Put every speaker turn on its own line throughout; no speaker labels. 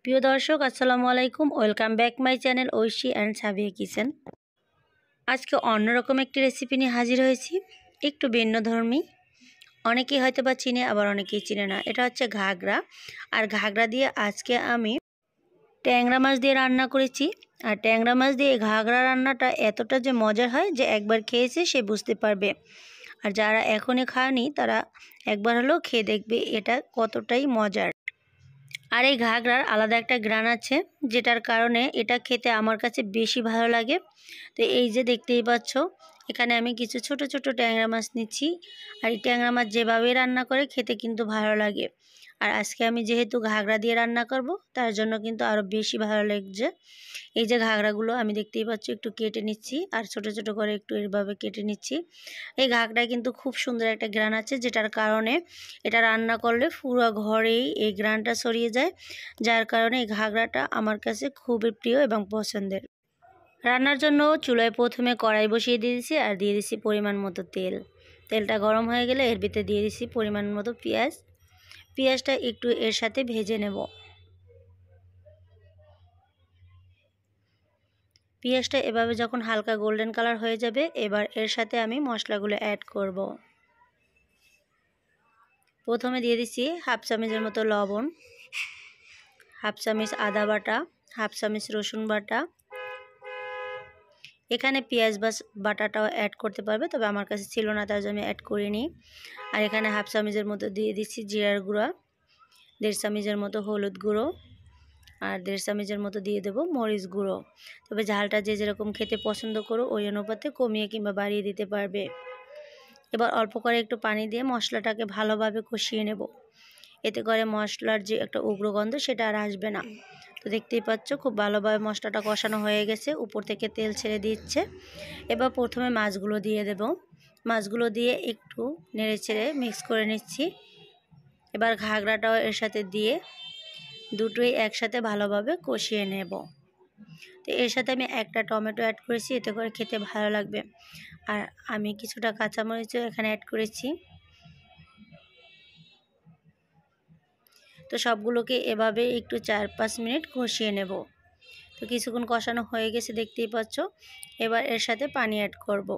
প্রিয় দর্শক আসসালামু আলাইকুম, welcome back my channel Oishi and Sabiya kitchen. আজকে অন্যরকম একটি রেসিপি নিয়ে হাজির হয়েছি, একটু ভিন্নধর্মী। অনেকেই হয়তো বা চিনে, আবার অনেকেই চিনে না। এটা হচ্ছে ঘাগরা। আর ঘাগরা দিয়ে আজকে আমি ট্যাংরা মাছ দিয়ে রান্না করেছি। আর ট্যাংরা মাছ দিয়ে ঘাগরা রান্নাটা এতটা যে মজার হয় যে একবার খেয়েছে সে বুঝতে পারবে। আর যারা এখনই খায়নি তারা একবার হলেও খেয়ে দেখবে এটা কতটাই মজার। আর এই ঘাগরার আলাদা একটা ঘ্রাণ আছে, যেটার কারণে এটা খেতে আমার কাছে বেশি ভালো লাগে। তো এই যে দেখতেই পাচ্ছ, এখানে আমি কিছু ছোট ছোট ট্যাংরা মাছ নিচ্ছি। আর এই ট্যাংরা মাছ যেভাবে রান্না করে খেতে কিন্তু ভালো লাগে। আর আজকে আমি যেহেতু ঘাগরা দিয়ে রান্না করব, তার জন্য কিন্তু আরও বেশি ভালো লাগছে। এই যে ঘাগরাগুলো আমি দেখতেই পাচ্ছি একটু কেটে নিচ্ছি, আর ছোট ছোট করে একটু এভাবে কেটে নিচ্ছি। এই ঘাগরায় কিন্তু খুব সুন্দর একটা ঘ্রাণ আছে, যেটার কারণে এটা রান্না করলে পুরো ঘরেই এই ঘ্রাণটা ছড়িয়ে যায়। যার কারণে এই ঘাগরাটা আমার কাছে খুবই প্রিয় এবং পছন্দের। রান্নার জন্য চুলায় প্রথমে কড়াই বসিয়ে দিয়েছি, আর দিয়ে দিচ্ছি পরিমাণ মতো তেল। তেলটা গরম হয়ে গেলে এর ভিতরে দিয়ে দিচ্ছি পরিমাণ মতো পেঁয়াজ। পেঁয়াজটা একটু এর সাথে ভেজে নেব। পেঁয়াজটা এভাবে যখন হালকা গোল্ডেন কালার হয়ে যাবে, এবার এর সাথে আমি মশলাগুলো অ্যাড করব। প্রথমে দিয়ে দিচ্ছি হাফ চামচের মতো লবণ, হাফ চামচ আদা বাটা, হাফ চামচ রসুন বাটা। এখানে পেঁয়াজ বাটাটাও অ্যাড করতে পারবে, তবে আমার কাছে ছিল না, তার জন্য অ্যাড করিনি। আর এখানে হাফ চামচের মতো দিয়ে দিচ্ছি জিরার গুঁড়া, 1.5 চামচের মতো হলুদ গুঁড়ো, আর 1.5 চামচের মতো দিয়ে দেবো মরিচ গুঁড়ো। তবে ঝালটা যে যেরকম খেতে পছন্দ করো ওই অনুপাতে কমিয়ে কিংবা বাড়িয়ে দিতে পারবে। এবার অল্প করে একটু পানি দিয়ে মশলাটাকে ভালোভাবে কষিয়ে নেব। এতে করে মশলার যে একটা উগ্র গন্ধ সেটা আর আসবে না। তো দেখতেই পাচ্ছ খুব ভালোভাবে মশলাটা কষানো হয়ে গেছে, উপর থেকে তেল ছেড়ে দিচ্ছে। এবার প্রথমে মাছগুলো দিয়ে দেব। মাছগুলো দিয়ে একটু নেড়ে ছেড়ে মিক্স করে নিচ্ছি। এবার ঘাগরাটাও এর সাথে দিয়ে দুটোই একসাথে ভালোভাবে কষিয়ে নেব। তো এর সাথে আমি একটা টমেটো অ্যাড করেছি, এতে করে খেতে ভালো লাগবে। আর আমি কিছুটা কাঁচামরিচও এখানে অ্যাড করেছি। তো সবগুলোকে এভাবে একটু 4-5 মিনিট কষিয়ে নেব। তো কিছুক্ষণ কষানো হয়ে গেছে দেখতেই পাচ্ছ। এবার এর সাথে পানি অ্যাড করব।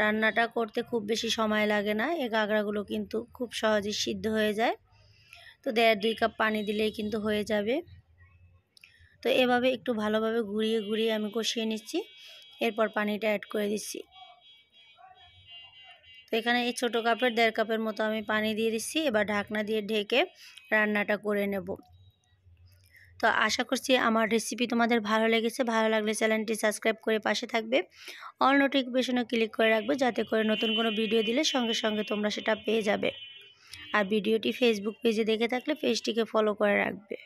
রান্নাটা করতে খুব বেশি সময় লাগে না, এই ঘাগরাগুলো কিন্তু খুব সহজেই সিদ্ধ হয়ে যায়। তো 1.5-2 কাপ পানি দিলেই কিন্তু হয়ে যাবে। তো এভাবে একটু ভালোভাবে ঘুরিয়ে ঘুরিয়ে আমি কষিয়ে নিচ্ছি। এরপর পানিটা অ্যাড করে দিচ্ছি। তো এখানে এই ছোটো কাপের 1.5 কাপের মতো আমি পানি দিয়ে দিচ্ছি। এবার ঢাকনা দিয়ে ঢেকে রান্নাটা করে নেব। তো আশা করছি আমার রেসিপি তোমাদের ভালো লেগেছে। ভালো লাগলে চ্যানেলটি সাবস্ক্রাইব করে পাশে থাকবে, অল নোটিফিকেশনে ক্লিক করে রাখবে, যাতে করে নতুন কোনো ভিডিও দিলে সঙ্গে সঙ্গে তোমরা সেটা পেয়ে যাবে। আর ভিডিওটি ফেসবুক পেজে দেখে থাকলে পেজটিকে ফলো করে রাখবে।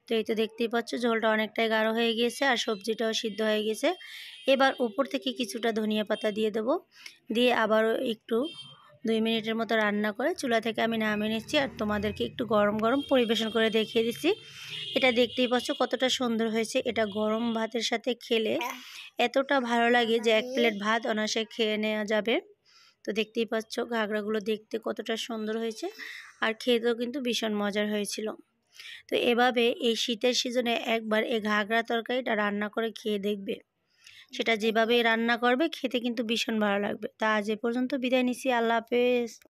তো এই তো দেখতেই পাচ্ছ ঝোলটা অনেকটাই গাঢ় হয়ে গিয়েছে, আর সবজিটাও সিদ্ধ হয়ে গেছে। এবার উপর থেকে কিছুটা ধনিয়া পাতা দিয়ে দেবো। দিয়ে আবারও একটু 2 মিনিটের মতো রান্না করে চুলা থেকে আমি নামিয়ে নিচ্ছি। আর তোমাদেরকে একটু গরম গরম পরিবেশন করে দেখিয়ে দিচ্ছি। এটা দেখতেই পাচ্ছ কতটা সুন্দর হয়েছে। এটা গরম ভাতের সাথে খেলে এতটা ভালো লাগে যে 1 প্লেট ভাত অনায়াসে খেয়ে নেওয়া যাবে। তো দেখতেই পাচ্ছ ঘাগরাগুলো দেখতে কতটা সুন্দর হয়েছে, আর খেতেও কিন্তু ভীষণ মজার হয়েছিল। তো এভাবে এই শীতের সিজনে একবার এই ঘাগরা তরকারিটা রান্না করে খেয়ে দেখবে। সেটা যেভাবেই রান্না করবে খেতে কিন্তু ভীষণ ভালো লাগবে। তা আজ এ পর্যন্ত বিদায় নিচ্ছি। আল্লাহ হাফেজ।